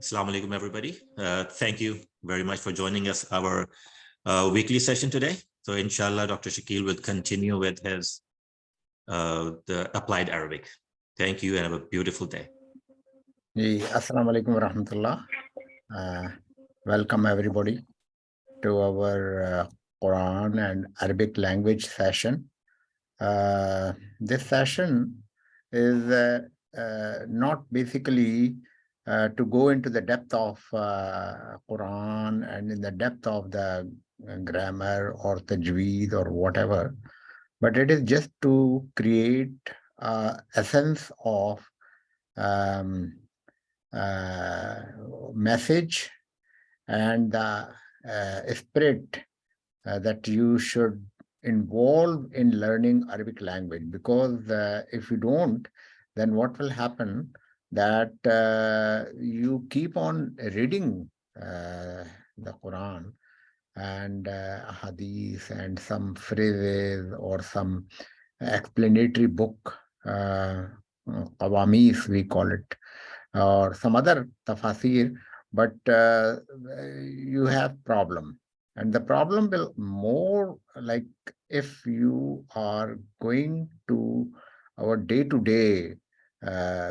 Assalamu alaikum, everybody. Thank you very much for joining us, our weekly session today. So inshallah, Dr. Shakil will continue with his the applied Arabic. Thank you and have a beautiful day. Assalamu alaikum wa rahmatullah. Welcome everybody to our Quran and Arabic language session. This session is not basically to go into the depth of Quran and in the depth of the grammar or tajweed or whatever, but it is just to create a sense of message and the spirit that you should involve in learning Arabic language, because if you don't, then what will happen that you keep on reading the Quran and hadith and some phrases or some explanatory book, qawamis we call it, or some other tafasir, but you have problem. And the problem will more like if you are going to our day-to-day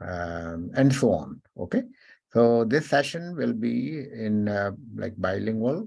and so on. Okay, so this session will be in like bilingual,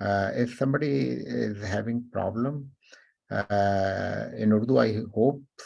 If somebody is having problem in Urdu, I hope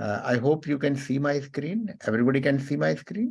I hope you can see my screen. Everybody can see my screen?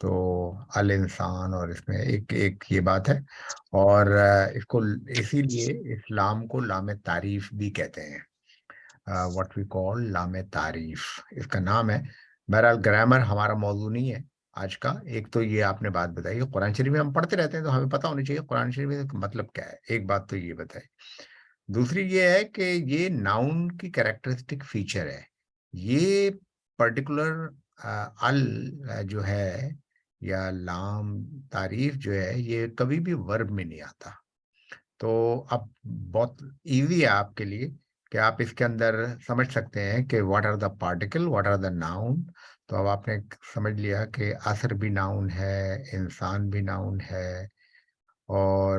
تو ال انسان اور اس میں ایک یہ بات ہے. اور اس کو اسی لیے اسلام کو لام تعریف بھی کہتے ہیں. واٹ وی کال لام تعریف اس کا نام ہے. بہرحال گرامر ہمارا موضوع نہیں ہے آج کا. ایک تو یہ آپ نے بات بتائی, قرآن شریف میں ہم پڑھتے رہتے ہیں تو ہمیں پتہ ہونی چاہیے قرآن شریف میں مطلب کیا ہے. ایک بات تو یہ بتائی. دوسری یہ ہے کہ یہ ناؤن کی کریکٹرسٹک فیچر ہے. یہ پرٹیکولر ال جو ہے یا لام تعریف جو ہے یہ کبھی بھی ورب میں نہیں آتا. تو اب بہت ایزی ہے آپ کے لیے کہ آپ اس کے اندر سمجھ سکتے ہیں کہ what are the particle, what are the noun. تو اب آپ نے سمجھ لیا کہ اثر بھی ناؤن ہے, انسان بھی ناؤن ہے, اور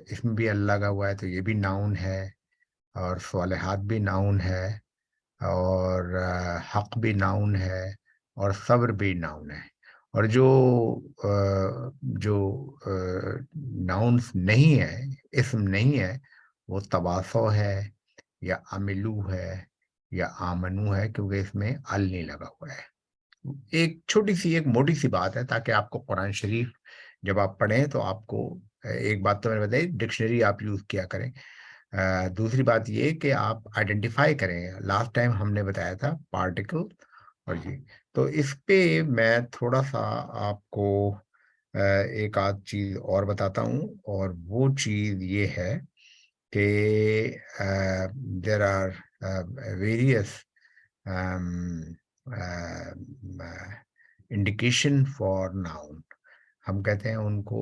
اس میں بھی اللہ کا ہوا ہے تو یہ بھی ناؤن ہے, اور صالحات بھی ناؤن ہے, اور حق بھی ناؤن ہے, اور صبر بھی ناؤن ہے. اور جو ناؤنس نہیں ہے, اسم نہیں ہے, وہ تواصع ہے یا عملو ہے یا آمنو ہے, کیونکہ اس میں ال نہیں لگا ہوا ہے. ایک چھوٹی سی ایک موٹی سی بات ہے تاکہ آپ کو قرآن شریف جب آپ پڑھیں تو آپ کو ایک بات تو میں نے بتائی, ڈکشنری آپ یوز کیا کریں. دوسری بات یہ کہ آپ آئیڈینٹیفائی کریں. لاسٹ ٹائم ہم نے بتایا تھا پارٹیکل اور یہ, تو اس پہ میں تھوڑا سا آپ کو ایک آدھ چیز اور بتاتا ہوں, اور وہ چیز یہ ہے کہ there are various indication for noun. ہم کہتے ہیں ان کو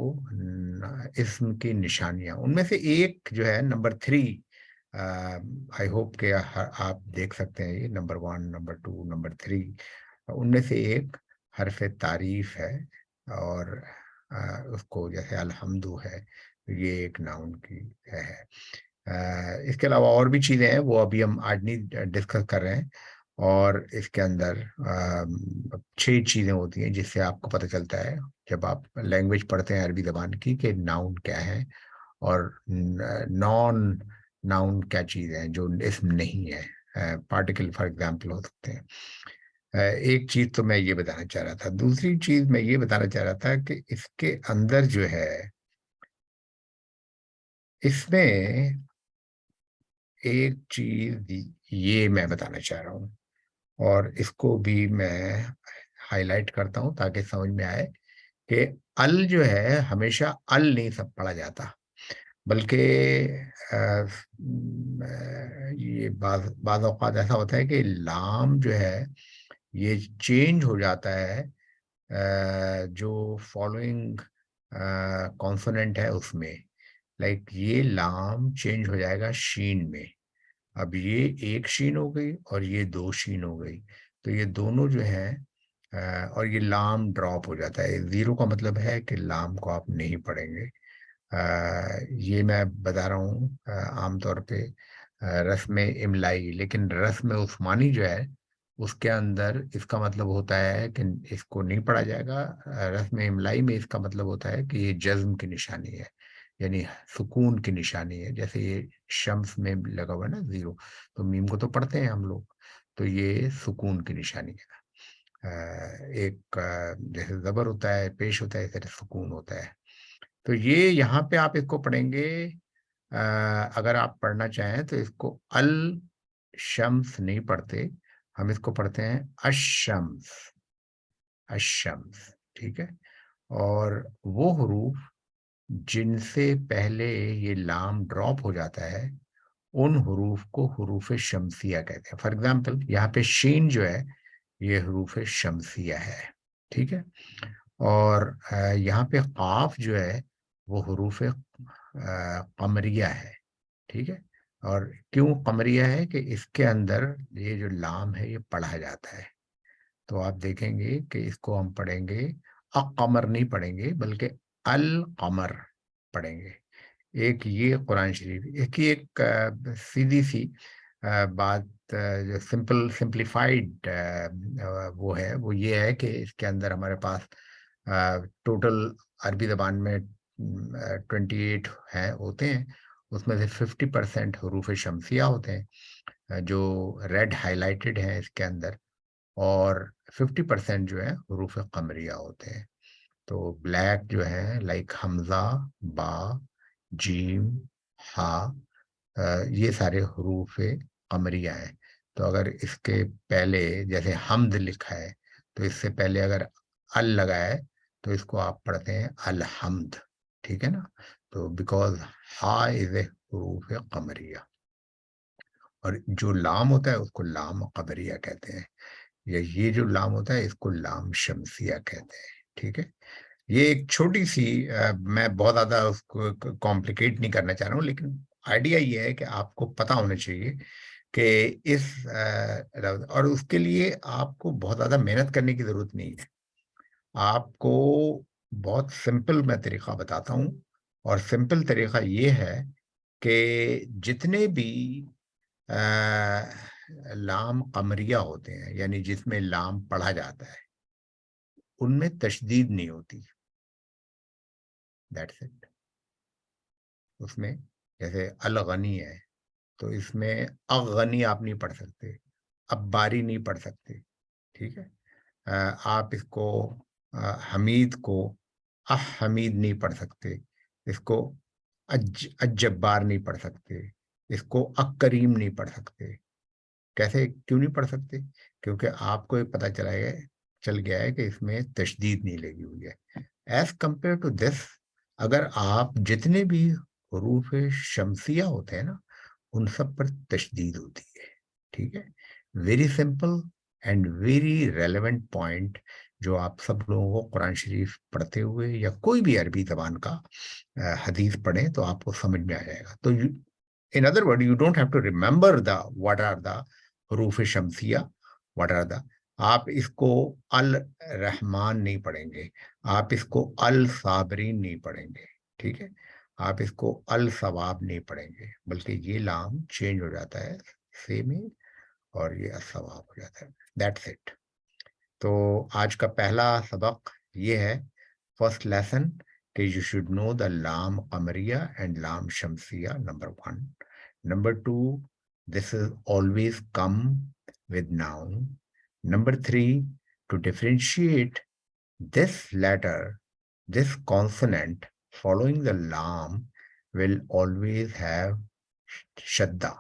اسم کی نشانیاں. ان میں سے ایک جو ہے نمبر 3, آئی ہوپ کہ آپ دیکھ سکتے ہیں یہ نمبر 1, نمبر 2, نمبر 3, ان میں سے ایک حرف تعریف ہے, اور اس کو جیسے الحمدو ہے, یہ ایک ناؤن کی ہے. اس کے علاوہ اور بھی چیزیں ہیں, وہ ابھی ہم آج نہیں ڈسکس کر رہے ہیں. اور اس کے اندر 6 چیزیں ہوتی ہیں جس سے آپ کو پتہ چلتا ہے جب آپ لینگویج پڑھتے ہیں عربی زبان کی کہ ناؤن کیا ہے اور نان ناؤن کیا چیز ہے جو اسم نہیں ہے. پارٹیکل فار ایگزامپل ہو سکتے ہیں. ایک چیز تو میں یہ بتانا چاہ رہا تھا. دوسری چیز میں یہ بتانا چاہ رہا تھا کہ اس کے اندر جو ہے اس میں ایک چیز یہ میں بتانا چاہ رہا ہوں, اور اس کو بھی میں ہائی لائٹ کرتا ہوں تاکہ سمجھ میں آئے کہ ال جو ہے ہمیشہ ال نہیں سب پڑھا جاتا, بلکہ یہ بعض اوقات ایسا ہوتا ہے کہ لام جو ہے یہ چینج ہو جاتا ہے جو فالوئنگ کانسوننٹ ہے اس میں. لائک یہ لام چینج ہو جائے گا شین میں. اب یہ ایک شین ہو گئی اور یہ 2 شین ہو گئی, تو یہ دونوں جو ہیں اور یہ لام ڈراپ ہو جاتا ہے. 0 کا مطلب ہے کہ لام کو آپ نہیں پڑھیں گے. یہ میں بتا رہا ہوں عام طور پہ رسم املائی, لیکن رسم عثمانی جو ہے اس کے اندر اس کا مطلب ہوتا ہے کہ اس کو نہیں پڑھا جائے گا. رسم املائی میں اس کا مطلب ہوتا ہے کہ یہ جزم کی نشانی ہے, یعنی سکون کی نشانی ہے. جیسے یہ شمس میں لگا ہوا ہے نا 0, تو میم کو تو پڑھتے ہیں ہم لوگ, تو یہ سکون کی نشانی ہے. ایک جیسے زبر ہوتا ہے, پیش ہوتا ہے, اس طرح سکون ہوتا ہے. تو یہ یہاں پہ آپ اس کو پڑھیں گے, اگر آپ پڑھنا چاہیں تو اس کو الشمس نہیں پڑھتے, ہم اس کو پڑھتے ہیں الشمس, الشمس. ٹھیک ہے. اور وہ حروف جن سے پہلے یہ لام ڈراپ ہو جاتا ہے ان حروف کو حروف شمسیہ کہتے ہیں. فار ایگزامپل یہاں پہ شین جو ہے یہ حروف شمسیہ ہے. ٹھیک ہے. اور یہاں پہ قاف جو ہے وہ حروف قمریہ ہے. ٹھیک ہے. اور کیوں قمریہ ہے کہ اس کے اندر یہ جو لام ہے یہ پڑھا جاتا ہے. تو آپ دیکھیں گے کہ اس کو ہم پڑھیں گے اقمر نہیں پڑھیں گے بلکہ القمر پڑھیں گے. ایک یہ قرآن شریف کی ایک سیدھی سی بات جو سمپلیفائڈ وہ ہے, وہ یہ ہے کہ اس کے اندر ہمارے پاس ٹوٹل عربی زبان میں 28 ہوتے ہیں, اس میں سے 50% حروف شمسیہ ہوتے ہیں جو ریڈ ہائی لائٹڈ ہیں اس کے اندر, اور 50% جو ہے حروف قمریہ ہوتے ہیں. تو بلیک جو ہے لائک حمزہ، با، جیم، ہا، یہ سارے حروف قمریہ ہیں. تو اگر اس کے پہلے جیسے حمد لکھا ہے تو اس سے پہلے اگر ال لگا ہے تو اس کو آپ پڑھتے ہیں الحمد. ٹھیک ہے نا. تو بیکاز ہا از اے حروف قمریہ. اور جو لام ہوتا ہے اس کو لام قمریہ کہتے ہیں، یا یہ جو لام ہوتا ہے اس کو لام شمسیہ کہتے ہیں. ٹھیک ہے. یہ ایک چھوٹی سی میں بہت زیادہ اس کو کمپلیکیٹ نہیں کرنا چاہ رہا ہوں، لیکن آئیڈیا یہ ہے کہ آپ کو پتا ہونا چاہیے کہ اس اور اس کے لیے آپ کو بہت زیادہ محنت کرنے کی ضرورت نہیں ہے. آپ کو بہت سمپل میں طریقہ بتاتا ہوں، اور سمپل طریقہ یہ ہے کہ جتنے بھی لام قمریہ ہوتے ہیں، یعنی جس میں لام پڑھا جاتا ہے، ان میں تشدید نہیں ہوتی. That's it. اس میں جیسے الغنی ہے تو اس میں اغنی آپ نہیں پڑھ سکتے، اباری نہیں پڑھ سکتے. ٹھیک ہے. آپ اس کو حمید کو حمید نہیں پڑھ سکتے، اس کو اجبار نہیں پڑھ سکتے، اس کو کریم نہیں پڑھ سکتے. کیسے کیوں نہیں پڑھ سکتے؟ کیونکہ آپ کو یہ پتہ چل گیا ہے کہ اس میں تشدید نہیں لگی ہوئی ہے. ایز کمپیئر ٹو دس، اگر آپ جتنے بھی حروف شمسیہ ہوتے ہیں نا ان سب پر تشدید ہوتی ہے. ٹھیک ہے. Very simple and very relevant point, جو آپ سب لوگوں کو قرآن شریف پڑھتے ہوئے یا کوئی بھی عربی زبان کا حدیث پڑھیں تو آپ کو سمجھ میں آ جائے گا. تو in other words, you don't have to remember what are the حروف شمسیہ, what are the. آپ اس کو الرحمن نہیں پڑھیں گے، آپ اس کو الصابرین نہیں پڑھیں گے. ٹھیک ہے. آپ اس کو الثواب نہیں پڑھیں گے، بلکہ یہ لام چینج ہو جاتا ہے سے میں اور یہ الثواب ہو جاتا ہے. That's it. تو آج کا پہلا سبق یہ ہے، فرسٹ لیسن، کہ you should know the لام قمریہ and لام شمسیہ. Number 1. Number 2, this is always come with noun. Number 3, to differentiate this letter, this consonant following the lam will always have shadda.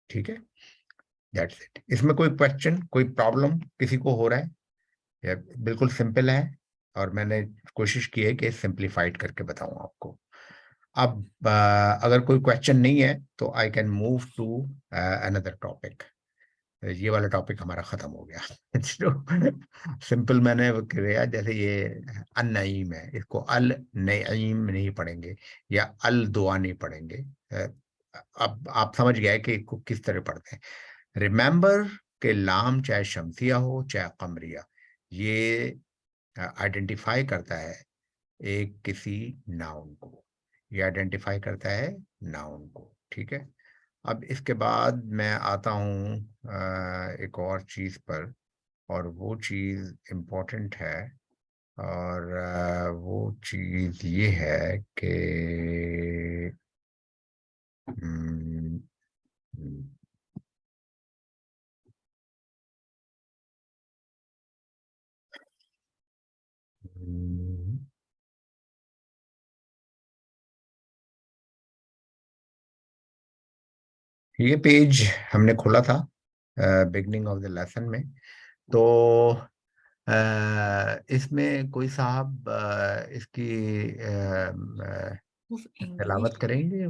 ٹھیک ہے. That's it. اس میں کوئی question, کوئی problem کسی کو ہو رہا ہے؟ یا بالکل سمپل ہے، اور میں نے کوشش کی ہے کہ سمپلیفائڈ کر کے بتاؤں آپ کو. اب اگر کوئی کوشچن نہیں ہے تو I can move to another topic. یہ والا ٹاپک ہمارا ختم ہو گیا. سمپل میں نے کیا، جیسے یہ النعیم ہے، اس کو النعیم نہیں پڑھیں گے یا الدعا نہیں پڑھیں گے. اب آپ سمجھ گئے کہ اس کو کس طرح پڑھتے ہیں. ریممبر کہ لام چاہے شمسیہ ہو چاہے قمریہ، یہ آئیڈینٹیفائی کرتا ہے ایک کسی ناؤن کو، یہ آئیڈینٹیفائی کرتا ہے ناؤن کو. ٹھیک ہے. اب اس کے بعد میں آتا ہوں ایک اور چیز پر، اور وہ چیز امپورٹنٹ ہے، اور وہ چیز یہ ہے کہ یہ پیج ہم نے کھولا تھا بگننگ آف دا لیسن میں. تو اس میں کوئی صاحب اس کی تلاوت کریں گے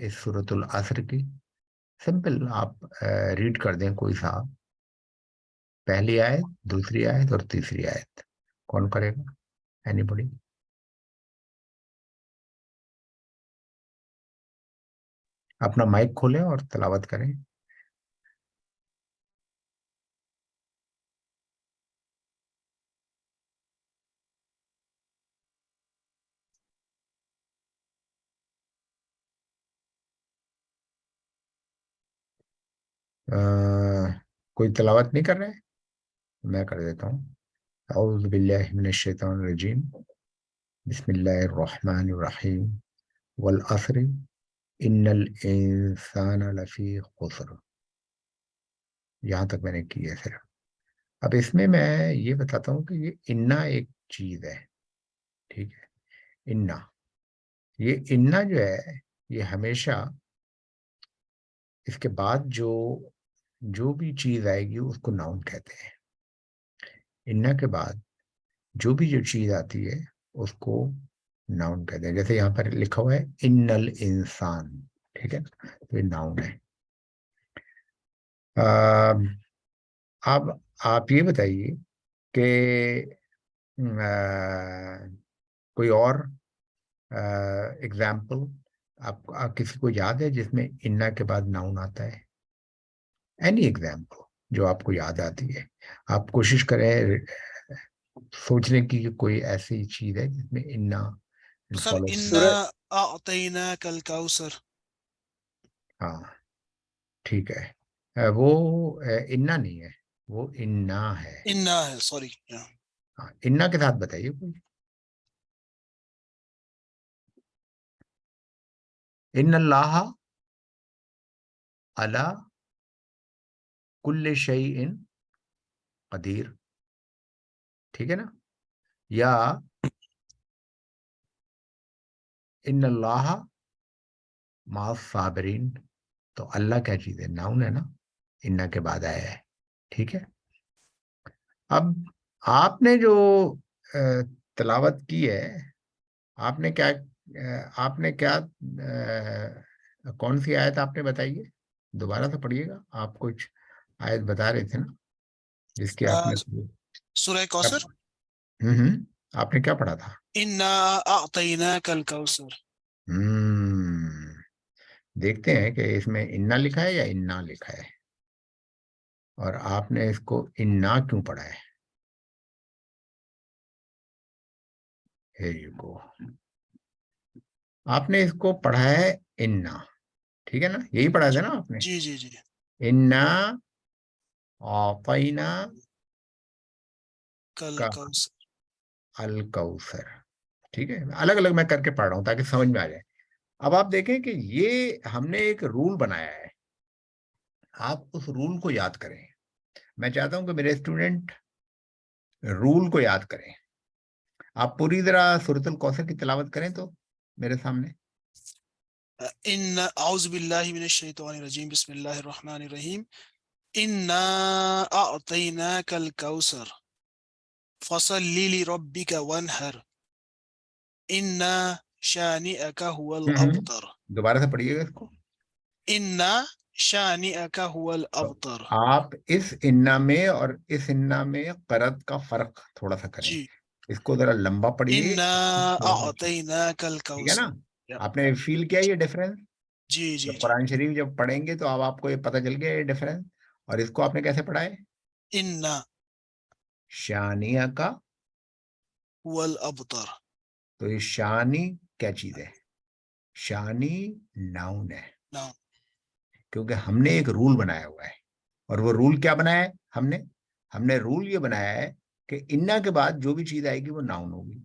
اس سورۃ العصر کی؟ سمپل آپ ریڈ کر دیں کوئی صاحب، پہلی آیت، دوسری آیت اور تیسری آیت. کون کرے گا؟ اینی بڈی؟ اپنا مائک کھولیں اور تلاوت کریں. کوئی تلاوت نہیں کر رہے؟ میں کر دیتا ہوں. اعوذ باللہ من الشیطان الرجیم، بسم اللہ الرحمن الرحیم، والعصر ان الانسان لفی خسر. یہاں تک میں نے کی ہے صرف. اب اس میں یہ بتاتا ہوں کہ یہ انا ایک چیز ہے، ٹھیک ہے، انا، یہ انا جو ہے یہ ہمیشہ اس کے بعد جو بھی چیز آئے گی اس کو ناؤن کہتے ہیں. انا کے بعد جو بھی چیز آتی ہے اس کو ناؤن کہتے ہیں. جیسے یہاں پر لکھا ہوا ہے ان الانسان، ٹھیک ہے، تو یہ ناؤن ہے. اب آپ یہ بتائیے کہ کوئی اور ایگزامپل آپ کسی کو یاد ہے جس میں انا کے بعد ناؤن آتا ہے؟ اینی ایگزامپل جو آپ کو یاد آتی ہے. آپ کوشش کریں سوچنے کی کہ کوئی ایسی چیز ہے جس میں انا سر follow. انا اعطیناک الکوثر. ہاں ٹھیک ہے. وہ انا نہیں ہے، وہ انا ہے. انا ہے، سوری. ہاں انا کے ساتھ بتائیے کوئی. ان اللہ علی کل شیء قدیر، ٹھیک ہے نا. یا ان اللہ مع الصابرین، تو اللہ کیا چیز ہے؟ ناؤن ہے نا، انا کے بعد آیا ہے، ٹھیک ہے. اب آپ نے جو تلاوت کی ہے، آپ نے کیا کون سی آیت آپ نے بتائیے؟ دوبارہ سے پڑھیے گا. آپ کچھ آیت بتا رہے تھے نا جس کی آپ نے سورہ کوثر. آپ نے کیا پڑھا تھا؟ انا اعطیناک الکوثر. دیکھتے ہیں کہ اس میں انا لکھا ہے یا انا لکھا ہے، اور آپ نے اس کو انا کیوں پڑھا ہے. Here you go. آپ نے اس کو پڑھا ہے انا، ٹھیک ہے نا، یہی پڑھا تھا نا آپ نے. جی جی جی. انا اعطینا کالکوثر. الکوثر، ٹھیک ہے. الگ الگ میں کر کے پڑھ رہا ہوں تاکہ سمجھ میں آ جائے. اب آپ دیکھیں کہ یہ ہم نے ایک رول بنایا ہے، آپ اس رول کو یاد کریں. میں چاہتا ہوں کہ میرے اسٹوڈنٹ رول کو یاد کریں. آپ پوری طرح سورۃ الکوثر کی تلاوت کریں تو میرے سامنے. ان اعوذ باللہ من الشیطان الرجیم، بسم اللہ الرحمن الرحیم. انا اعطیناک الکوثر فصل لربک وانحر انا شانئک هو الابتر. دوبارہ سے پڑھیے گا اس کو. انا شانئک هو الابتر. آپ اس انا میں اور اس انا میں قرأت کا فرق تھوڑا سا کریں. جی. اس کو ذرا لمبا پڑھیے. انا اعطیناک ٹھیک ہے الکوثر. نا. آپ نے فیل کیا یہ ڈفرنس؟ جی جی جب جی. قرآن شریف جب پڑھیں گے تو اب آپ کو یہ پتہ چل گیا یہ ڈفرنس. اور اس کو آپ نے کیسے پڑھا ہے؟ انا شانیہ کا هو الابتر. تو یہ شانی کیا چیز ہے؟ شانی ناؤن ہے، نعم. کیونکہ ہم نے ایک رول بنایا ہوا ہے. اور وہ رول کیا بنایا ہے ہم نے رول یہ بنایا ہے کہ انا کے بعد جو بھی چیز آئے گی وہ ناؤن ہوگی.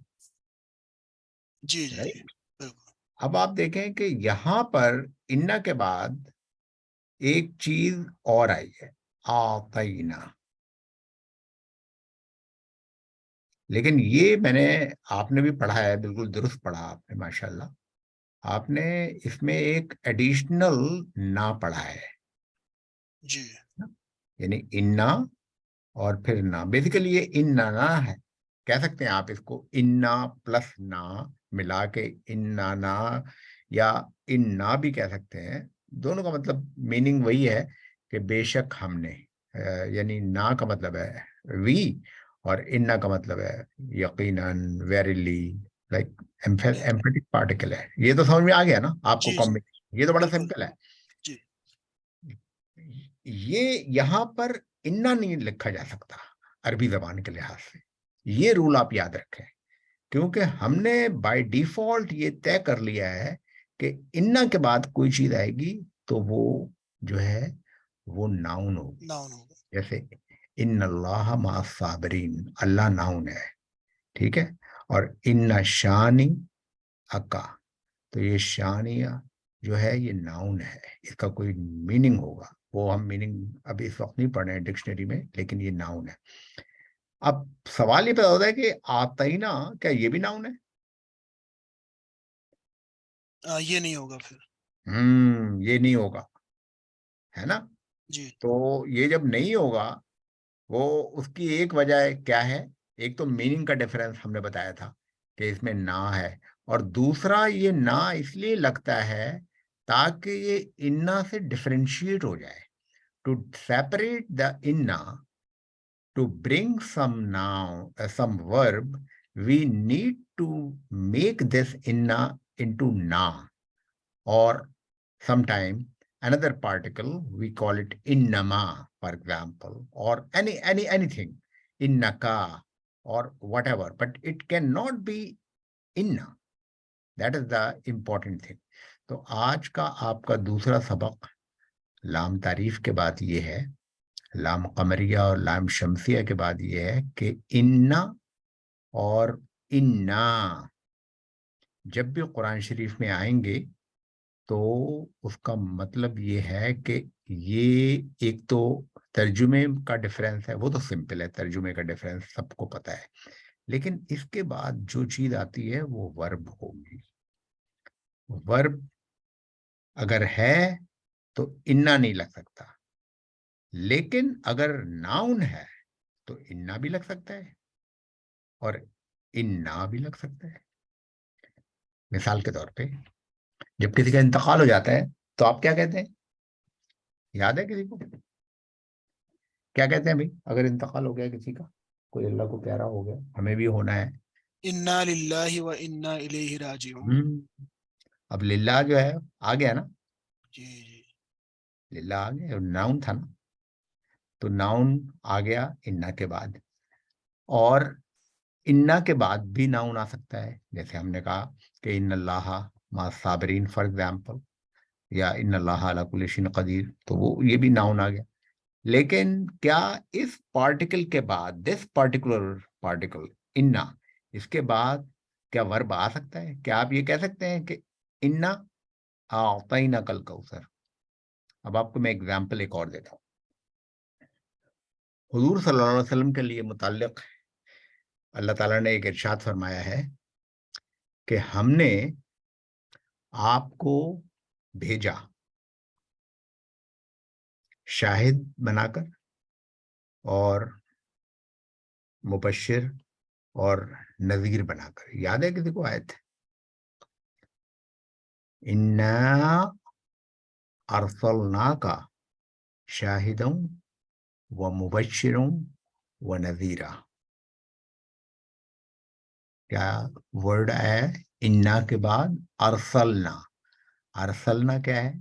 جی جی جی بالکل. اب آپ دیکھیں کہ یہاں پر انا کے بعد ایک چیز اور آئی ہے، آتینا. لیکن یہ آپ نے بھی پڑھا ہے، بالکل درست پڑھا آپ نے، ماشاءاللہ. آپ نے اس میں ایک ایڈیشنل نا پڑھا ہے، جی یعنی انا اور پھر نا. بیسیکلی یہ انا نا ہے، کہہ سکتے ہیں آپ اس کو انا پلس نا ملا کے انا نا، یا انا بھی کہہ سکتے ہیں. دونوں کا مطلب میننگ وہی ہے کہ بے شک ہم نے، یعنی نا کا مطلب ہے وی، اور انا کا مطلب ہے یقیناً، ویریلی، لائک ایمپیٹک پارٹیکل ہے. یہ تو سمجھ میں آ گیا نا آپ کو جی جی کمبینیشن. یہ تو بڑا بالکل. سمپل ہے. جی یہ یہاں پر انا نہیں لکھا جا سکتا عربی زبان کے لحاظ سے. یہ رول آپ یاد رکھیں، کیونکہ ہم نے بائی ڈیفالٹ یہ طے کر لیا ہے کہ انا کے بعد کوئی چیز آئے گی تو وہ جو ہے وہ ناؤن ہوگی. ناؤن ہوگا. جیسے ان اللہ مع الصابرین، اللہ ناؤن ہے، ٹھیک ہے. اور ان شانی اکا، تو یہ شانیہ جو ہے یہ ناؤن ہے، اس کا کوئی میننگ ہوگا. وہ ہم میننگ ابھی اس وقت نہیں پڑھ رہے ہیں ڈکشنری میں, لیکن یہ ناؤن ہے. اب سوال یہ پیدا ہوتا ہے کہ آتینا کیا یہ بھی ناؤن ہے؟ یہ نہیں ہوگا پھر. یہ نہیں ہوگا, ہے نا. جی تو یہ جب نہیں ہوگا, وہ اس کی ایک وجہ کیا ہے؟ ایک تو میننگ کا ڈفرنس ہم نے بتایا تھا کہ اس میں نا ہے, اور دوسرا یہ نا اس لیے لگتا ہے تاکہ یہ انا سے ڈفرینشیٹ ہو جائے. ٹو سیپریٹ دا انا, ٹو برنگ سم ناؤن سم ورب, we need to make this inna into na, or sometime another particle, we call it innama, for example, or anything, innaka or whatever, but it cannot be inna. That is the important thing. تو آج کا آپ کا دوسرا سبق لام تعریف کے بعد یہ ہے, لام قمریہ اور لام شمسیہ کے بعد یہ ہے کہ انا اور انا جب بھی قرآن شریف میں آئیں گے تو اس کا مطلب یہ ہے کہ یہ ایک تو ترجمے کا ڈفرینس ہے, وہ تو سمپل ہے, ترجمے کا ڈفرینس سب کو پتہ ہے, لیکن اس کے بعد جو چیز آتی ہے وہ ورب ہوگی. ورب اگر ہے تو انا نہیں لگ سکتا, لیکن اگر ناؤن ہے تو انا بھی لگ سکتا ہے اور انا بھی لگ سکتا ہے. مثال کے طور پہ جب کسی کا انتقال ہو جاتا ہے تو آپ کیا کہتے ہیں؟ یاد ہے کسی کو؟ کیا کہتے ہیں بھائی اگر انتقال ہو گیا کسی کا, کوئی اللہ کو پیارا ہو گیا, ہمیں بھی ہونا ہے, انا للہ و انا الیہ راجعون. اب للہ جو ہے آ گیا نا, جی جی للہ آ گیا, ناؤن تھا نا, تو ناؤن آ گیا انا کے بعد, اور انا کے بعد بھی ناؤن آ سکتا ہے, جیسے ہم نے کہا کہ ان اللہ مع الصابرین فار ایگزامپل, یا ان اللہ علی کل شیء قدیر, تو وہ یہ بھی ناؤن آ گیا. لیکن کیا اس پارٹیکل کے بعد, دس پارٹیکولر پارٹیکل انا, اس کے بعد کیا ورب آ سکتا ہے؟ کیا آپ یہ کہہ سکتے ہیں کہ انا اعطیناک الکوثر؟ اب آپ کو میں ایگزامپل ایک اور دیتا ہوں. حضور صلی اللہ علیہ وسلم کے لیے متعلق اللہ تعالیٰ نے ایک ارشاد فرمایا ہے کہ ہم نے آپ کو بھیجا شاہد بنا کر اور مبشر اور نذیر بنا کر. یاد ہے کسی کو آیت؟ انا ارسلناک شاہدا و مبشرا و نذیرا. کیا ورڈ آیا ہے انا کے بعد؟ ارسلنا. ارسلنا کیا ہے؟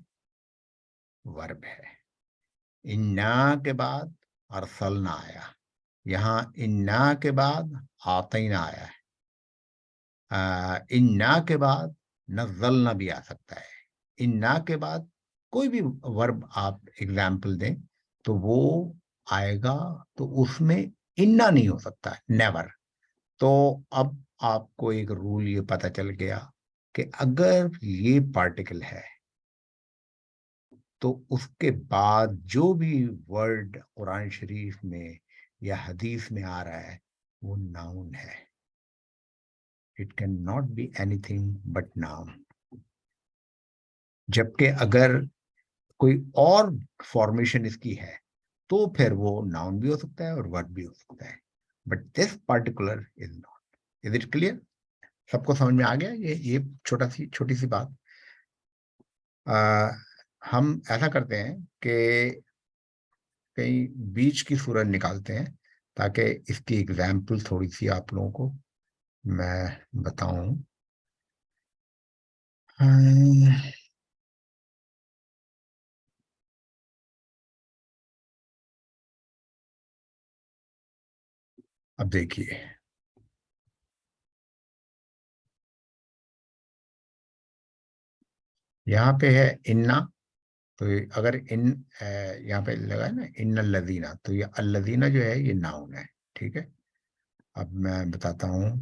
ورب ہے. انا کے بعد ارسلنا آیا, یہاں انا کے بعد آتینا آیا ہے, انا کے بعد نزلنا بھی آ سکتا ہے. انا کے بعد کوئی بھی ورب آپ ایگزامپل دیں تو وہ آئے گا, تو اس میں انا نہیں ہو سکتا, نیور. تو اب آپ کو ایک رول یہ پتہ چل گیا کہ اگر یہ پارٹیکل ہے تو اس کے بعد جو بھی ورڈ قرآن شریف میں یا حدیث میں آ رہا ہے وہ ناؤن ہے. It cannot be anything but noun. جبکہ اگر کوئی اور فارمیشن اس کی ہے تو پھر وہ ناؤن بھی ہو سکتا ہے اور ورب بھی ہو سکتا ہے. But this particular is not. Is it clear? سب کو سمجھ میں آ گیا یہ چھوٹی سی بات. ہم ایسا کرتے ہیں کہ کہیں بیچ کی صورت نکالتے ہیں تاکہ اس کی ایگزامپل تھوڑی سی آپ لوگوں کو میں بتاؤں. اب دیکھیے یہاں پہ ہے انا, تو اگر یہاں پہ لگا ہے نا ان الذین, تو یہ الذین جو ہے یہ ناؤن ہے, ٹھیک ہے. اب میں بتاتا ہوں,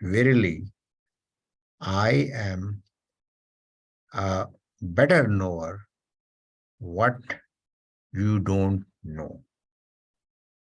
verily I am a better knower what you don't know।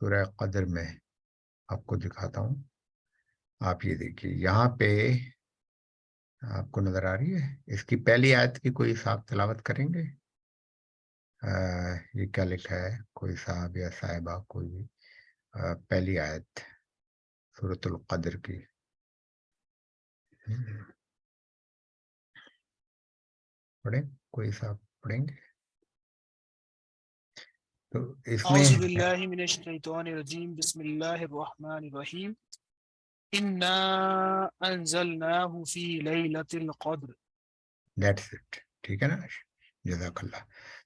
سورہ قدر میں آپ کو دکھاتا ہوں. آپ یہ دیکھیے یہاں پہ آپ کو نظر آ رہی ہے. اس کی پہلی آیت کی کوئی صاحب تلاوت کریں گے؟ یہ کیا لکھا ہے؟ کوئی صاحب یا صاحبہ کوئی بھی پہلی آیت سورۃ القدر کی. پڑھیں، کوئی صاحب پڑھیں گے؟ تو اس میں اعوذ باللہ من الشیطان الرجیم بسم اللہ الرحمن الرحیم انا انزلناہ فی لیلۃ القدر. That's it. ٹھیک ہے نا، جزاک اللہ.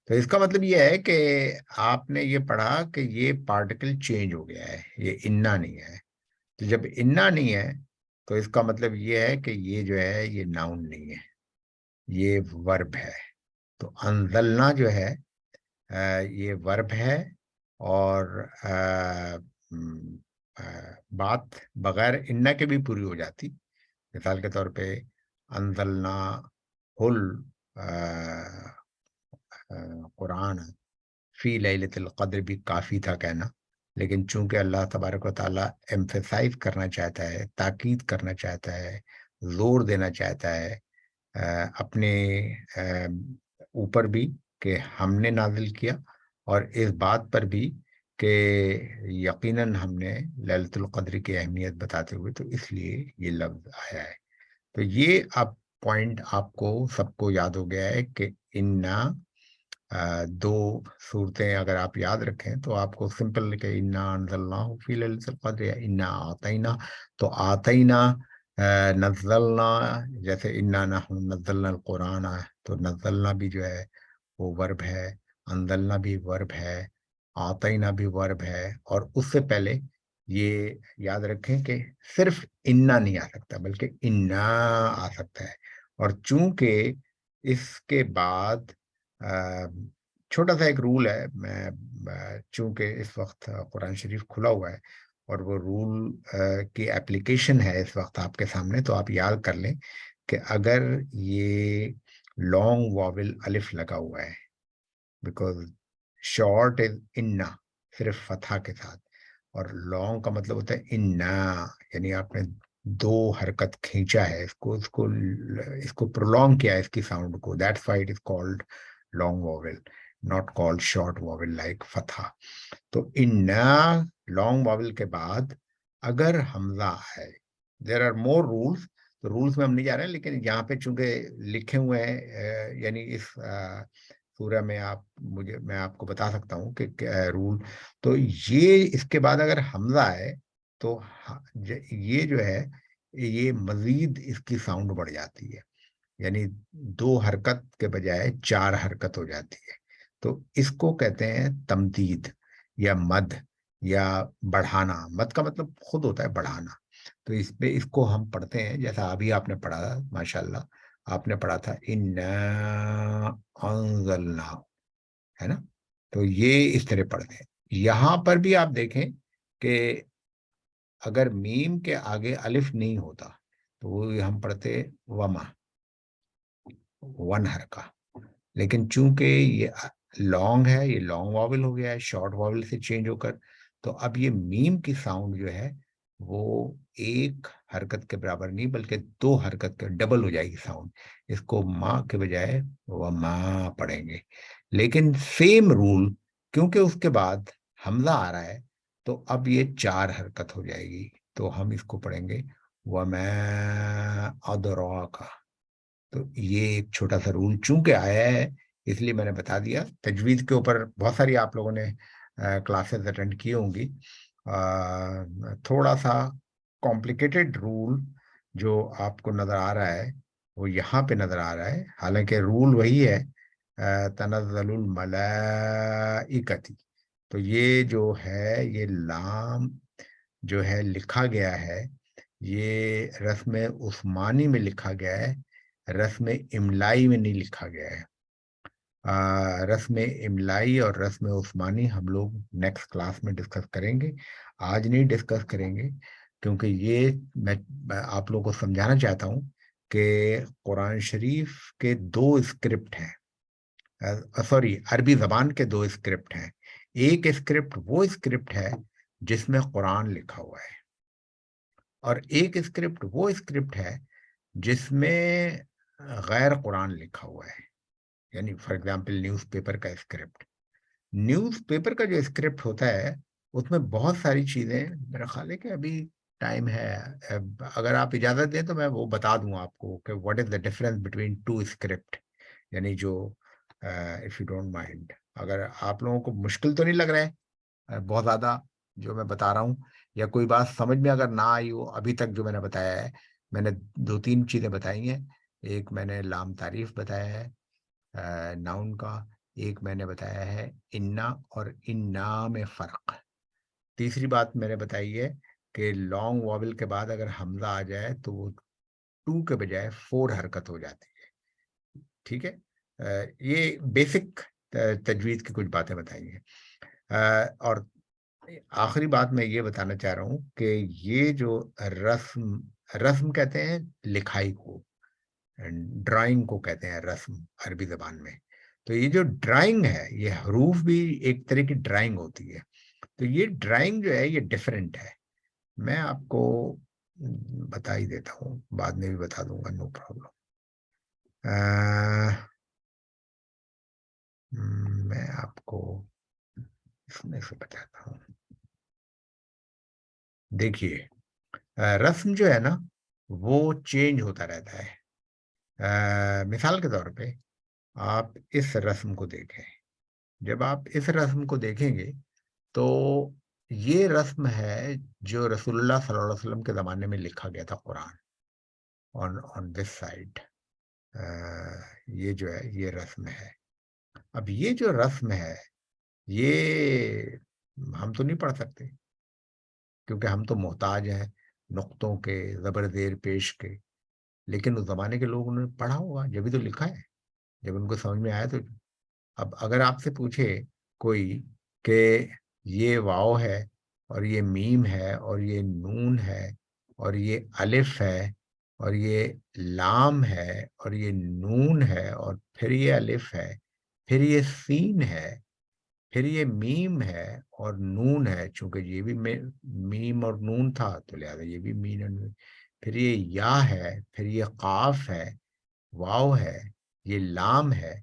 تو اس کا مطلب یہ ہے کہ آپ نے یہ پڑھا کہ یہ پارٹیکل چینج ہو گیا ہے، یہ انا نہیں ہے. تو جب انا نہیں ہے تو اس کا مطلب یہ ہے کہ یہ جو ہے یہ ناؤن نہیں ہے، یہ ورب ہے. تو انزلنا جو ہے یہ ورب ہے، اور بات بغیر انا کے بھی پوری ہو جاتی. مثال کے طور پہ انزلنا قرآن فی لیلۃ القدر بھی کافی تھا کہنا، لیکن چونکہ اللہ تبارک و تعالیٰ ایمفیسائز کرنا چاہتا ہے، تاکید کرنا چاہتا ہے، زور دینا چاہتا ہے اپنے اوپر بھی کہ ہم نے نازل کیا، اور اس بات پر بھی کہ یقیناً ہم نے لیلۃ القدر کی اہمیت بتاتے ہوئے، تو اس لیے یہ لفظ آیا ہے. تو یہ اب پوائنٹ آپ کو سب کو یاد ہو گیا ہے کہ انا دو صورتیں اگر آپ یاد رکھیں تو آپ کو سمپل کہ انا انزلناہ فی لیلۃ القدر یا انا اعطینا. تو اعطینا نزلنا، جیسے انا نحن نزلنا القرآن، تو نزلنا بھی جو ہے وہ ورب ہے، انزلنا بھی ورب ہے، اعطینا بھی ورب ہے. اور اس سے پہلے یہ یاد رکھیں کہ صرف انا نہیں آ سکتا بلکہ انا آ سکتا ہے. اور چونکہ اس کے بعد چھوٹا سا ایک رول ہے، میں چونکہ اس وقت قرآن شریف کھلا ہوا ہے اور وہ رول کی اپلیکیشن ہے اس وقت آپ کے سامنے، تو آپ یاد کر لیں کہ اگر یہ لانگ واول الف لگا ہوا ہے، بیکاز شارٹ از انا صرف فتحہ کے ساتھ، اور لانگ کا مطلب ہوتا ہے انا، یعنی آپ نے دو حرکت کھینچا ہے اس کو پرولونگ کیا ہے اس کی ساؤنڈ کو. That's why it is called long vowel, not called short vowel like فتحہ. تو انا لانگ واول کے بعد اگر حمزہ ہے، there are more rules، تو رولز میں ہم نہیں جا رہے ہیں، لیکن یہاں پہ چونکہ لکھے ہوئے ہیں یعنی اس سورہ میں میں آپ کو بتا سکتا ہوں کہ رول. تو یہ اس کے بعد اگر حمزہ ہے تو یہ جو ہے یہ مزید اس کی ساؤنڈ بڑھ جاتی ہے، یعنی دو حرکت کے بجائے چار حرکت ہو جاتی ہے. تو اس کو کہتے ہیں تمدید یا مد یا بڑھانا. مد کا مطلب خود ہوتا ہے بڑھانا. تو اس پہ اس کو ہم پڑھتے ہیں جیسا ابھی آپ نے پڑھا تھا، ماشاءاللہ آپ نے پڑھا تھا انا انزلنا، ہے نا. تو یہ اس طرح پڑھتے ہیں. یہاں پر بھی آپ دیکھیں کہ اگر میم کے آگے الف نہیں ہوتا تو وہ ہم پڑھتے وما، ون حرکہ. لیکن چونکہ یہ لانگ ہے، یہ لانگ واول ہو گیا ہے شارٹ واول سے چینج ہو کر، تو اب یہ میم کی ساؤنڈ جو ہے وہ ایک حرکت کے برابر نہیں بلکہ دو حرکت کے ڈبل ہو جائے گی ساؤنڈ. اس کو ماں کے بجائے وہ ماں پڑھیں گے. لیکن سیم رول، کیونکہ اس کے بعد حمزہ آ رہا ہے تو اب یہ چار حرکت ہو جائے گی، تو ہم اس کو پڑھیں گے وَمَا أَدْرَاكَ. تو یہ ایک چھوٹا سا رول چونکہ آیا ہے اس لیے میں نے بتا دیا. تجوید کے اوپر بہت ساری آپ لوگوں نے کلاسز اٹینڈ کی ہوں گی. تھوڑا سا کمپلیکیٹڈ رول جو آپ کو نظر آ رہا ہے وہ یہاں پہ نظر آ رہا ہے، حالانکہ رول وہی ہے تنزل الملائکتی. تو یہ جو ہے یہ لام جو ہے لکھا گیا ہے، یہ رسم عثمانی میں لکھا گیا ہے، رسم املائی میں نہیں لکھا گیا ہے. رسم املائی اور رسم عثمانی ہم لوگ نیکسٹ کلاس میں ڈسکس کریں گے، آج نہیں ڈسکس کریں گے، کیونکہ یہ میں آپ لوگوں کو سمجھانا چاہتا ہوں کہ قرآن شریف کے دو اسکرپٹ ہیں، عربی زبان کے دو اسکرپٹ ہیں. ایک اسکرپٹ وہ اسکرپٹ ہے جس میں قرآن لکھا ہوا ہے، اور ایک اسکرپٹ وہ اسکرپٹ ہے جس میں غیر قرآن لکھا ہوا ہے. یعنی فار ایگزامپل نیوز پیپر کا اسکرپٹ. نیوز پیپر کا جو اسکرپٹ ہوتا ہے اس میں بہت ساری چیزیں، میرا خیال ہے کہ ابھی ٹائم ہے، اگر آپ اجازت دیں تو میں وہ بتا دوں آپ کو کہ what is the difference between two script. یعنی جو اف یو ڈونٹ مائنڈ، اگر آپ لوگوں کو مشکل تو نہیں لگ رہا ہے بہت زیادہ جو میں بتا رہا ہوں، یا کوئی بات سمجھ میں اگر نہ آئی ہو ابھی تک جو میں نے بتایا ہے. میں نے 2-3 چیزیں بتائی ہیں. ایک میں نے لام تعریف بتایا ہے ناؤن کا، ایک میں نے بتایا ہے انا اور انا میں فرق. تیسری بات میں نے بتائی ہے کہ لانگ واول کے بعد اگر حمزہ آ جائے تو وہ 2 کے بجائے 4 حرکت ہو جاتی ہے. ٹھیک ہے، یہ بیسک تجوید کی کچھ باتیں بتائی ہیں. اور آخری بات میں یہ بتانا چاہ رہا ہوں کہ یہ جو رسم کہتے ہیں لکھائی کو، ڈرائنگ کو کہتے ہیں رسم عربی زبان میں. تو یہ جو ڈرائنگ ہے، یہ حروف بھی ایک طرح کی ڈرائنگ ہوتی ہے. تو یہ ڈرائنگ جو ہے یہ ڈیفرنٹ ہے. میں آپ کو بتا ہی دیتا ہوں، بعد میں بھی بتا دوں گا، نو پرابلم. میں آپ کو اس میں سے بتاتا ہوں. دیکھیے رسم جو ہے نا وہ چینج ہوتا رہتا ہے. مثال کے طور پہ آپ اس رسم کو دیکھیں. جب آپ اس رسم کو دیکھیں گے تو یہ رسم ہے جو رسول اللہ صلی اللہ علیہ وسلم کے زمانے میں لکھا گیا تھا قرآن on this side. یہ جو ہے یہ رسم ہے. اب یہ جو رسم ہے یہ ہم تو نہیں پڑھ سکتے کیونکہ ہم تو محتاج ہیں نقطوں کے، زبر زیر پیش کے. لیکن اس زمانے کے لوگوں نے پڑھا ہوگا جبھی تو لکھا ہے، جب ان کو سمجھ میں آیا. تو اب اگر آپ سے پوچھے کوئی کہ یہ واو ہے اور یہ میم ہے اور یہ نون ہے اور یہ الف ہے اور یہ لام ہے اور یہ نون ہے اور پھر یہ الف ہے، پھر یہ سین ہے، پھر یہ میم ہے اور نون ہے، چونکہ یہ بھی میم اور نون تھا تو لہٰذا یہ بھی میم اور نون، پھر یہ یا ہے، پھر یہ قاف ہے، واو ہے، یہ لام ہے.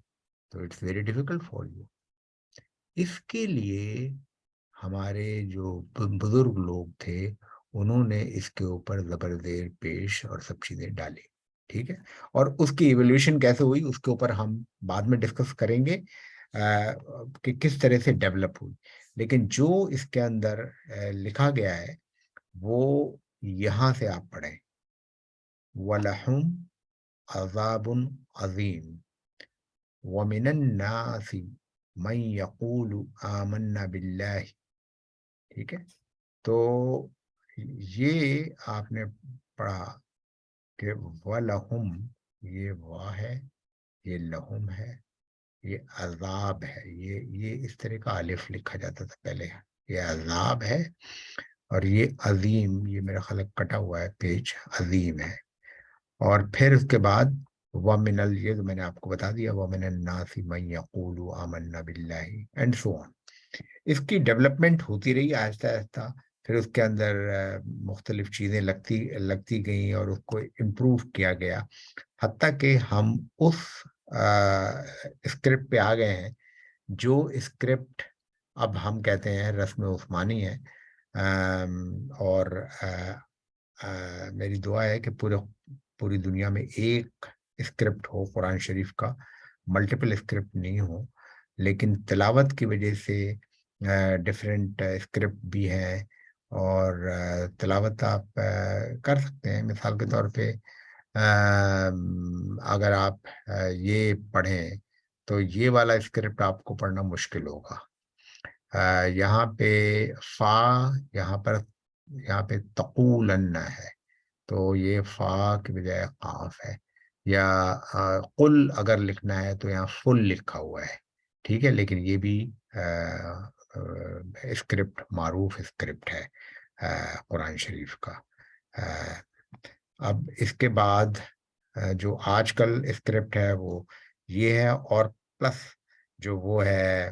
تو it's very difficult for you. اس کے لیے ہمارے جو بزرگ لوگ تھے انہوں نے اس کے اوپر زبر زیر پیش اور سب چیزیں ڈالی. ٹھیک ہے، اور اس کی ایولیوشن کیسے ہوئی اس کے اوپر ہم بعد میں ڈسکس کریں گے کہ کس طرح سے ڈیولپ ہوئی. لیکن جو اس کے اندر لکھا گیا ہے وہ یہاں سے آپ پڑھیں، وَلَحُمْ عَذَابٌ عَظِيمٌ وَمِنَ النَّاسِ مَن يَقُولُ آمَنَّا بِاللَّهِ. ٹھیک ہے، تو یہ آپ نے پڑھا کہ وَلَحُمْ، یہ وا ہے، یہ لہم ہے، یہ عذاب ہے. یہ اس طرح کا الف لکھا جاتا تھا پہلے. یہ عذاب ہے اور یہ عظیم، یہ میرا خیال کٹا ہوا ہے پیج، عظیم ہے. اور پھر اس کے بعد وَمِنَ یہ تو میں نے آپ کو بتا دیا، وَمِنَ النَّاسِ مَن يَقُولُ آمَنَّا بِاللَّهِ اینڈ سو آن. اس کی ڈیولپمنٹ ہوتی رہی آہستہ آہستہ. پھر اس کے اندر مختلف چیزیں لگتی گئیں اور اس کو امپروو کیا گیا، حتیٰ کہ ہم اس اسکرپٹ پہ آ گئے ہیں جو اسکرپٹ اب ہم کہتے ہیں رسم عثمانی ہے. اور میری دعا ہے کہ پوری دنیا میں ایک اسکرپٹ ہو قرآن شریف کا، ملٹیپل اسکرپٹ نہیں ہو. لیکن تلاوت کی وجہ سے ڈفرینٹ اسکرپٹ بھی ہے اور تلاوت آپ کر سکتے ہیں. مثال کے طور پہ اگر آپ یہ پڑھیں تو یہ والا اسکرپٹ آپ کو پڑھنا مشکل ہوگا. یہاں پہ فا، یہاں پہ تقولن ہے تو یہ فا کے بجائے قاف ہے. یا قل اگر لکھنا ہے تو یہاں فل لکھا ہوا ہے. ٹھیک ہے، لیکن یہ بھی اسکرپٹ معروف اسکرپٹ ہے قرآن شریف کا. اب اس کے بعد جو آج کل اسکرپٹ ہے وہ یہ ہے، اور پلس جو وہ ہے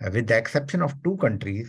with the exception of 2 countries,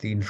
3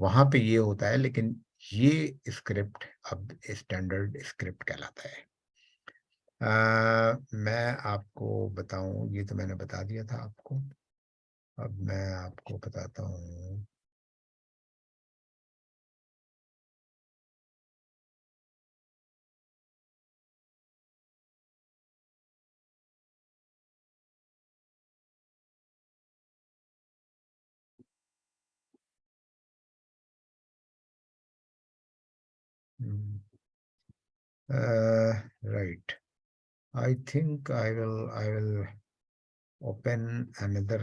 وہاں پہ یہ ہوتا ہے، لیکن یہ اسکرپٹ اب اسٹینڈرڈ اسکرپٹ کہلاتا ہے. میں آپ کو بتاؤں، یہ تو میں نے بتا دیا تھا آپ کو. اب میں آپ کو بتاتا ہوں. Right. I think I will open another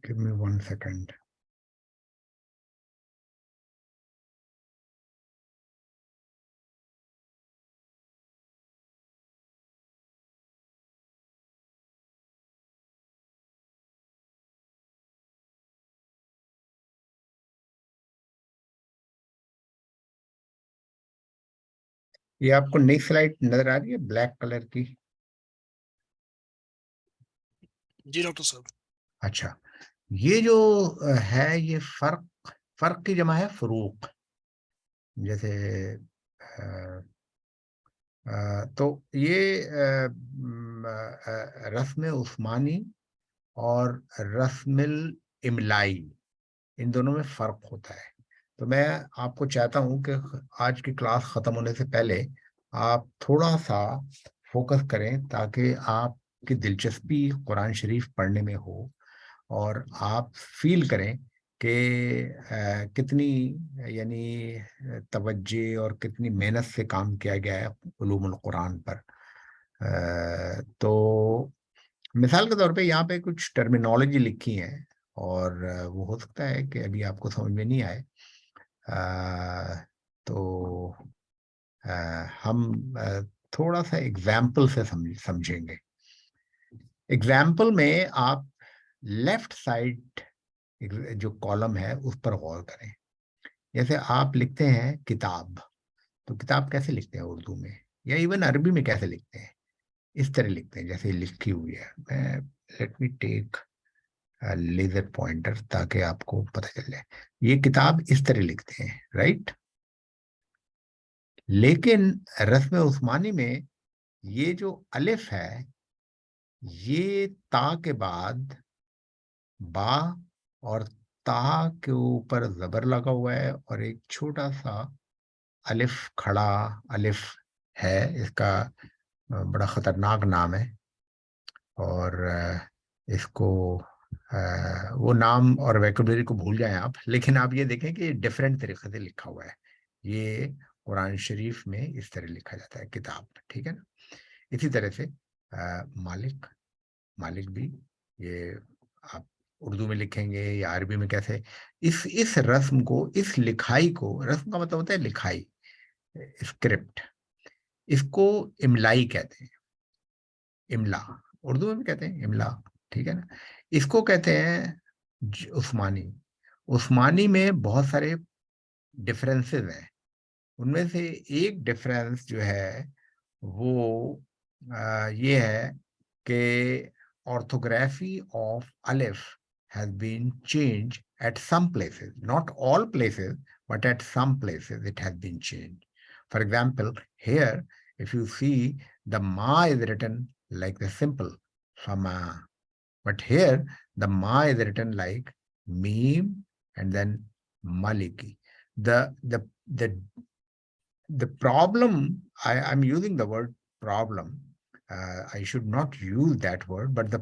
give me 1 second. یہ آپ کو نئی سلائڈ نظر آ رہی ہے بلیک کلر کی؟ جی ڈاکٹر صاحب. اچھا، یہ جو ہے یہ فرق کی جمع ہے فروق. جیسے تو یہ رسم عثمانی اور رسم الاملائی، ان دونوں میں فرق ہوتا ہے. تو میں آپ کو چاہتا ہوں کہ آج کی کلاس ختم ہونے سے پہلے آپ تھوڑا سا فوکس کریں تاکہ آپ کی دلچسپی قرآن شریف پڑھنے میں ہو اور آپ فیل کریں کہ کتنی یعنی توجہ اور کتنی محنت سے کام کیا گیا ہے علوم القرآن پر. تو مثال کے طور پہ یہاں پہ کچھ ٹرمینالوجی لکھی ہے اور وہ ہو سکتا ہے کہ ابھی آپ کو سمجھ میں نہیں آئے. تو ہم تھوڑا سا ایگزامپل سے سمجھیں گے. ایگزامپل میں آپ لیفٹ سائڈ جو کالم ہے اس پر غور کریں. جیسے آپ لکھتے ہیں کتاب، تو کتاب کیسے لکھتے ہیں اردو میں یا ایون عربی میں کیسے لکھتے ہیں؟ اس طرح لکھتے ہیں جیسے لکھی ہوئی ہے. میں لیٹ می ٹیک لیزر پوائنٹر تاکہ آپ کو پتہ چل جائے. یہ کتاب اس طرح لکھتے ہیں، رائٹ. لیکن رسم عثمانی میں یہ جو الف ہے یہ تا کے بعد با اور تا کے اوپر زبر لگا ہوا ہے اور ایک چھوٹا سا الف کھڑا الف ہے. اس کا بڑا خطرناک نام ہے اور اس کو وہ نام اور ویکیبلری کو بھول جائیں آپ، لیکن آپ یہ دیکھیں کہ یہ ڈفرینٹ طریقے سے لکھا ہوا ہے. یہ قرآن شریف میں اس طرح لکھا جاتا ہے کتاب، ٹھیک ہے نا. اسی طرح سے مالک بھی یہ آپ اردو میں لکھیں گے یا عربی میں کیسے. اس رسم کو، اس لکھائی کو، رسم کا مطلب ہوتا ہے لکھائی، اسکرپٹ، اس کو املائی کہتے ہیں. املا اردو میں بھی کہتے ہیں املا، ٹھیک ہے نا. اس کو کہتے ہیں عثمانی. عثمانی میں بہت سارے ڈفرینسز ہیں. ان میں سے ایک ڈفرینس جو ہے وہ یہ ہے کہ orthography of alif has been changed at some places, not all places, but at some places it has been changed. For example, here, if you see, the ma is written like the simple fama, but here the ma is written like meme and then maliki. The problem, I'm using the word problem, I should not use that word, but the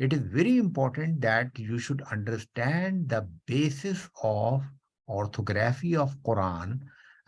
It is very important that you should understand the basis of orthography of Quran,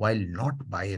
while not by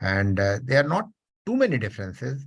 and there are not too many differences,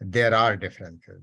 there are differences.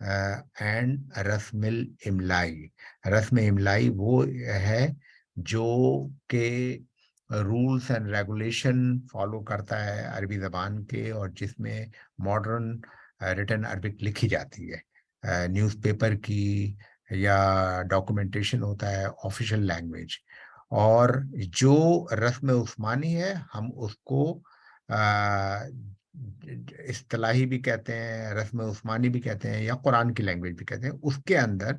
And رسم الاملائی. رسم املائی وہ ہے جو کہ rules and regulation follow کرتا ہے عربی زبان کے, اور جس میں ماڈرن ریٹن عربک لکھی جاتی ہے, نیوز پیپر کی یا ڈاکومنٹیشن ہوتا ہے آفیشیل لینگویج. اور جو رسم عثمانی ہے ہم اس کو اصطلاحی بھی کہتے ہیں, رسم عثمانی بھی کہتے ہیں, یا قرآن کی لینگویج بھی کہتے ہیں. اس کے اندر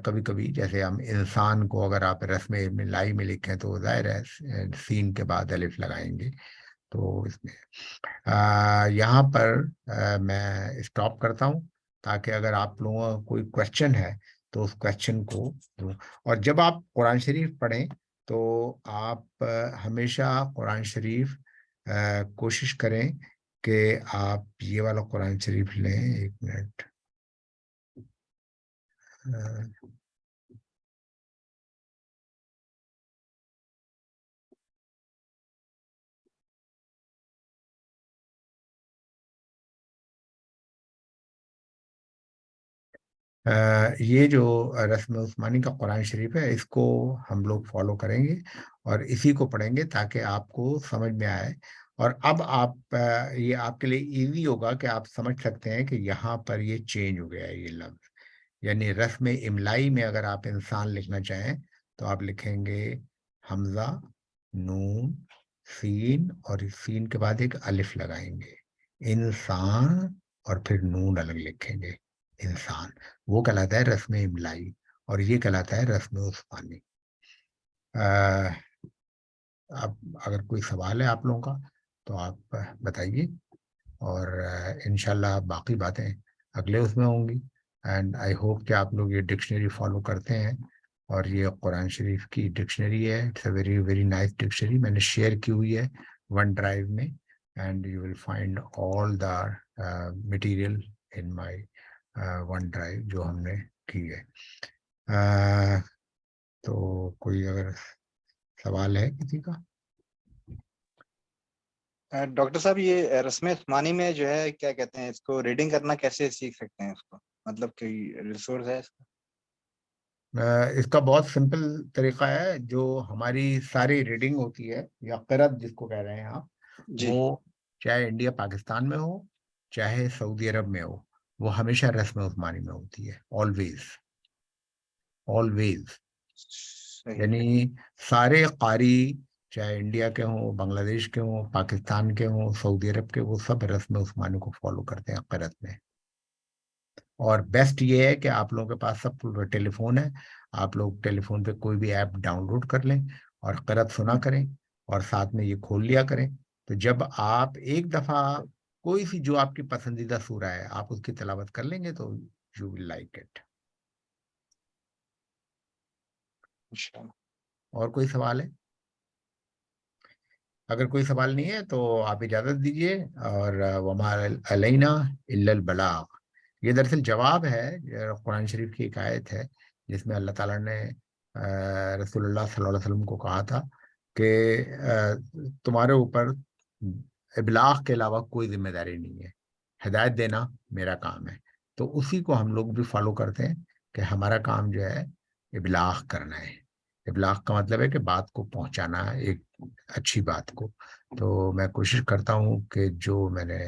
کبھی کبھی جیسے ہم انسان کو اگر آپ رسم املائی میں لکھیں تو ظاہر ہے سین کے بعد الف لگائیں گے. تو اس میں یہاں پر میں اسٹاپ کرتا ہوں تاکہ اگر آپ لوگوں کا کوئی کوشچن ہے تو اس کوشچن کو دوں. اور جب آپ قرآن شریف پڑھیں تو آپ ہمیشہ قرآن شریف کوشش کریں کہ آپ یہ والا قرآن شریف لیں. ایک منٹ, یہ جو رسم عثمانی کا قرآن شریف ہے اس کو ہم لوگ فالو کریں گے اور اسی کو پڑھیں گے تاکہ آپ کو سمجھ میں آئے. اور اب آپ یہ آپ کے لیے ایزی ہوگا کہ آپ سمجھ سکتے ہیں کہ یہاں پر یہ چینج ہو گیا ہے یہ لفظ. یعنی رسم املائی میں اگر آپ انسان لکھنا چاہیں تو آپ لکھیں گے حمزہ نون سین, اور اس سین کے بعد ایک الف لگائیں گے, انسان, اور پھر نون الگ لکھیں گے انسان. وہ کہلاتا ہے رسم املائی اور یہ کہلاتا ہے رسم عثمانی. اب اگر کوئی سوال ہے آپ لوگوں کا تو آپ بتائیے, اور انشاءاللہ باقی باتیں اگلے اس میں ہوں گی. اینڈ آئی ہوپ کہ آپ لوگ یہ ڈکشنری فالو کرتے ہیں, اور یہ قرآن شریف کی ڈکشنری ہے. It's a very very nice dictionary, میں نے شیئر کی ہوئی ہے ون ڈرائیو میں, and you will find all the material in my OneDrive جو ہم نے کی ہے. تو کوئی اگر سوال ہے کسی کا؟ ڈاکٹر صاحب یہ رسم عثمانی میں جو ہے کیا کہتے ہیں اس کو ریڈنگ کرنا کیسے سیکھ سکتے ہیں, اس کو مطلب کوئی ریسورس ہے اس کا؟ اس کا بہت سمپل طریقہ ہے. جو ہماری ساری ریڈنگ ہوتی ہے یا قرأت جس کو کہہ رہے ہیں آپ, جی وہ چاہے انڈیا پاکستان میں ہو چاہے سعودی عرب میں ہو, وہ ہمیشہ رسم عثمانی میں ہوتی ہے. Always always. صحیح. یعنی سارے قاری چاہے انڈیا کے ہوں, بنگلہ دیش کے ہوں, پاکستان کے ہوں, سعودی عرب کے, وہ سب رسم عثمانی کو فالو کرتے ہیں قرأت میں. اور بیسٹ یہ ہے کہ آپ لوگوں کے پاس سب ٹیلی فون ہے, آپ لوگ ٹیلی فون پہ کوئی بھی ایپ ڈاؤن لوڈ کر لیں اور قرأت سنا کریں, اور ساتھ میں یہ کھول لیا کریں. تو جب آپ ایک دفعہ کوئی سی جو آپ کی پسندیدہ سورہ ہے آپ اس کی تلاوت کر لیں گے تو یو ول لائک اٹ. اور کوئی سوال ہے؟ اگر کوئی سوال نہیں ہے تو آپ اجازت دیجیے. اور وما علینا الا البلاغ, یہ دراصل جواب ہے. قرآن شریف کی ایک آیت ہے جس میں اللہ تعالیٰ نے رسول اللہ صلی اللہ علیہ وسلم کو کہا تھا کہ تمہارے اوپر ابلاغ کے علاوہ کوئی ذمہ داری نہیں ہے, ہدایت دینا میرا کام ہے. تو اسی کو ہم لوگ بھی فالو کرتے ہیں کہ ہمارا کام جو ہے ابلاغ کرنا ہے. ابلاغ کا مطلب ہے کہ بات کو پہنچانا, ایک اچھی بات کو. تو میں کوشش کرتا ہوں کہ جو میں نے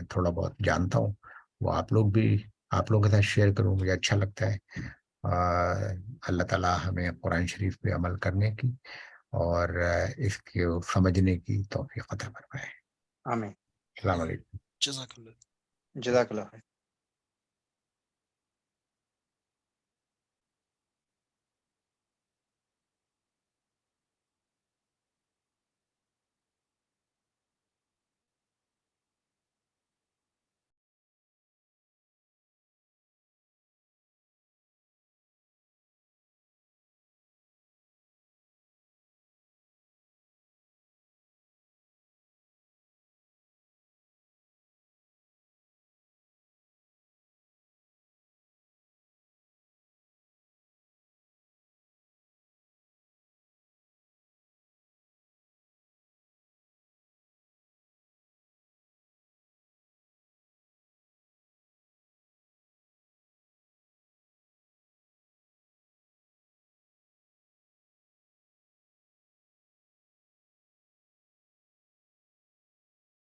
تھوڑا بہت جانتا ہوں وہ آپ لوگ کے ساتھ شیئر کروں. مجھے اچھا لگتا ہے. اللہ تعالیٰ ہمیں قرآن شریف پہ عمل کرنے کی اور اس کو سمجھنے کی توفیق عطا فرمائے. آمین. السلام علیکم. جزاک اللہ. جزاک اللہ خیر.